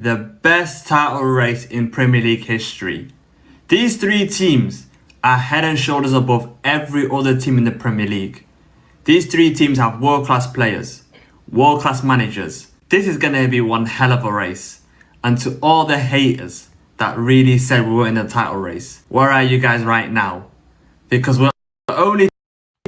The best title race in Premier League history. These three teams are head and shoulders above every other team in the Premier League. These three teams have world-class players, world-class managers. This is going to be one hell of a race. And to all the haters that really said we were in the title race, where are you guys right now? Because we're only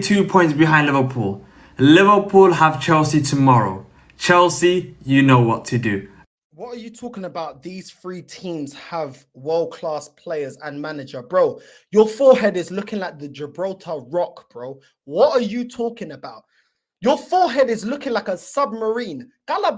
2 points behind Liverpool. Liverpool have Chelsea tomorrow. Chelsea, you know what to do. What are you talking about? These three teams have world-class players and manager. Bro, your forehead is looking like the Gibraltar Rock, bro. What are you talking about? Your forehead is looking like a submarine. And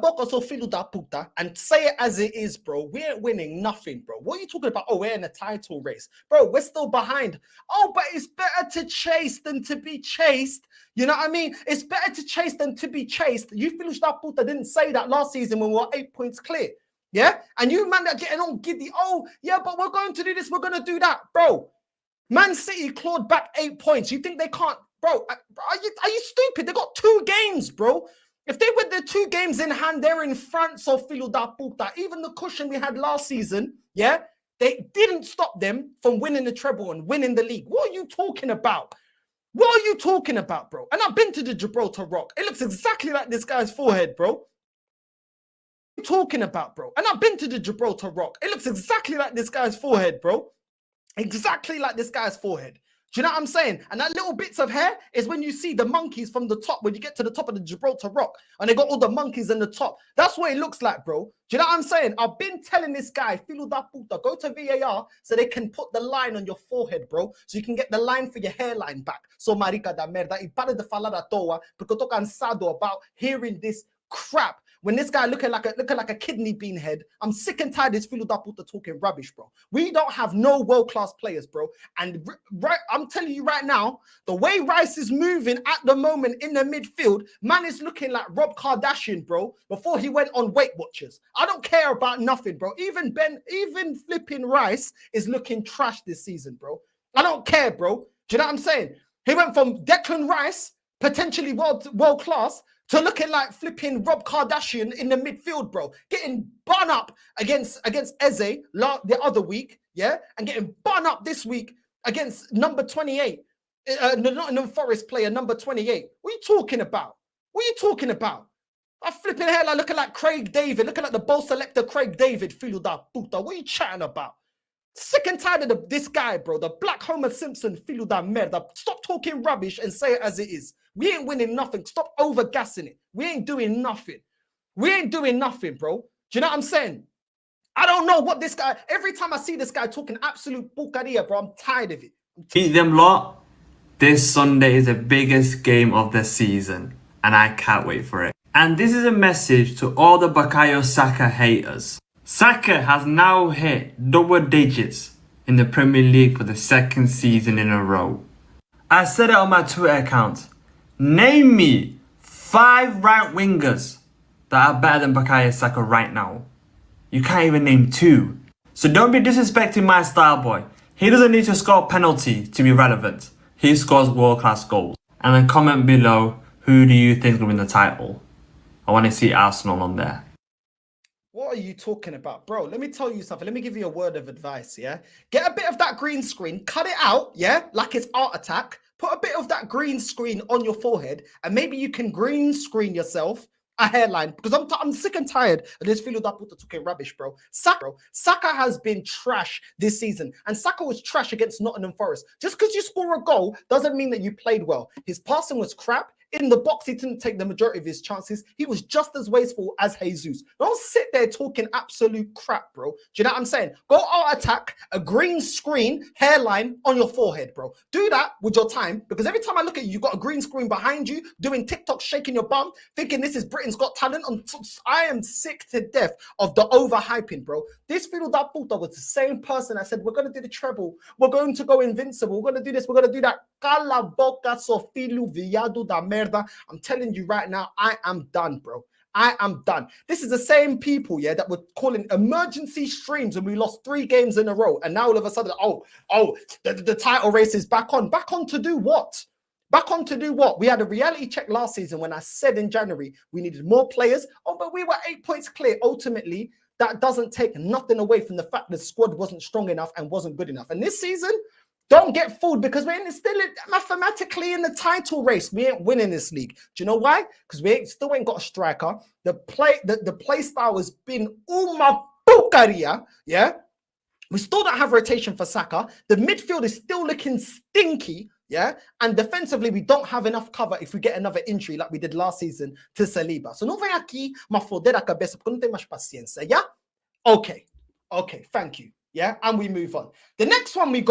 say it as it is, bro. We ain't winning nothing, bro. What are you talking about? Oh, we're in a title race. Bro, we're still behind. Oh, but it's better to chase than to be chased. You know what I mean? It's better to chase than to be chased. You didn't say that last season when we were 8 points clear. Yeah? And you man that getting all giddy. Oh, yeah, but we're going to do this. We're going to do that. Bro, Man City clawed back 8 points. You think they can't? Bro, are you stupid? They got 2 games, bro. If they were the 2 games in hand, they're in front. So filho da puta. Even the cushion we had last season, yeah, they didn't stop them from winning the treble and winning the league. What are you talking about? What are you talking about, bro? And I've been to the Gibraltar Rock. It looks exactly like this guy's forehead, bro. What are you talking about, bro? And I've been to the Gibraltar Rock. It looks exactly like this guy's forehead, bro. Exactly like this guy's forehead. Do you know what I'm saying? And that little bits of hair is when you see the monkeys from the top, when you get to the top of the Gibraltar Rock and they got all the monkeys in the top. That's what it looks like, bro. Do you know what I'm saying? I've been telling this guy, Filo da puta, go to VAR so they can put the line on your forehead, bro. So you can get the line for your hairline back. So, marica da merda, y para de falar à toa, porque eu tô cansado about hearing this crap. When this guy looking like a kidney bean head, I'm sick and tired of this Filo da puta talking rubbish, bro. We don't have no world-class players, bro. And right, I'm telling you right now, the way Rice is moving at the moment in the midfield, man is looking like Rob Kardashian, bro, before he went on Weight Watchers. I don't care about nothing, bro. Even flipping Rice is looking trash this season, bro. I don't care, bro. Do you know what I'm saying? He went from Declan Rice, potentially world-class, to looking like flipping Rob Kardashian in the midfield, bro. Getting bun up against Eze the other week, yeah? And getting bun up this week against number 28. Nottingham Forest player, number 28. What are you talking about? What are you talking about? I'm flipping hairline looking like Craig David, looking like the ball selector Craig David. Filo da puta. What are you chatting about? Sick and tired of this guy, bro. The black Homer Simpson, filo da merda. Stop talking rubbish and say it as it is. We ain't winning nothing. Stop over-gassing it. We ain't doing nothing. We ain't doing nothing, bro. Do you know what I'm saying? I don't know what this guy... Every time I see this guy talking absolute bucaria, bro, I'm tired of it. Beat them lot. This Sunday is the biggest game of the season. And I can't wait for it. And this is a message to all the Bukayo Saka haters. Saka has now hit double digits in the Premier League for the 2nd season in a row. I said it on my Twitter account. Name me 5 right wingers that are better than Bukayo Saka right now. You can't even name 2. So don't be disrespecting my style boy. He doesn't need to score a penalty to be relevant. He scores world-class goals. And then comment below, who do you think will win the title? I want to see Arsenal on there. What are you talking about, bro? Let me tell you something. Let me give you a word of advice, yeah? Get a bit of that green screen, cut it out, yeah? Like it's Art Attack. Put a bit of that green screen on your forehead, and maybe you can green screen yourself a hairline, because I'm sick and tired of this Filo da puta talking rubbish, bro. Saka has been trash this season, and Saka was trash against Nottingham Forest. Just because you score a goal doesn't mean that you played well. His passing was crap. In the box, he didn't take the majority of his chances. He was just as wasteful as Jesus. Don't sit there talking absolute crap, bro. Do you know what I'm saying? Go Art Attack, a green screen hairline on your forehead, bro. Do that with your time, because every time I look at you, you've got a green screen behind you, doing TikTok, shaking your bum, thinking this is Britain's Got Talent. I am sick to death of the overhyping, bro. This Filo da puta was the same person that said, we're going to do the treble. We're going to go invincible. We're going to do this. We're going to do that. Cala boca, so filu viado da merda. I'm telling you right now, I am done, bro. I am done. This is the same people, yeah, that were calling emergency streams when we lost 3 games in a row. And now all of a sudden, the title race is back on. Back on to do what? Back on to do what? We had a reality check last season when I said in January we needed more players. Oh, but we were 8 points clear. Ultimately, that doesn't take nothing away from the fact the squad wasn't strong enough and wasn't good enough. And this season, don't get fooled, because we're still mathematically in the title race. We ain't winning this league. Do you know why? Because we still ain't got a striker. The play style has been uma bukaria, yeah? We still don't have rotation for Saka. The midfield is still looking stinky, yeah? And defensively, we don't have enough cover if we get another injury like we did last season to Saliba. So não vem aqui me foder a cabeça porque não tem mais paciência, yeah? Okay, thank you, yeah? And we move on. The next one we got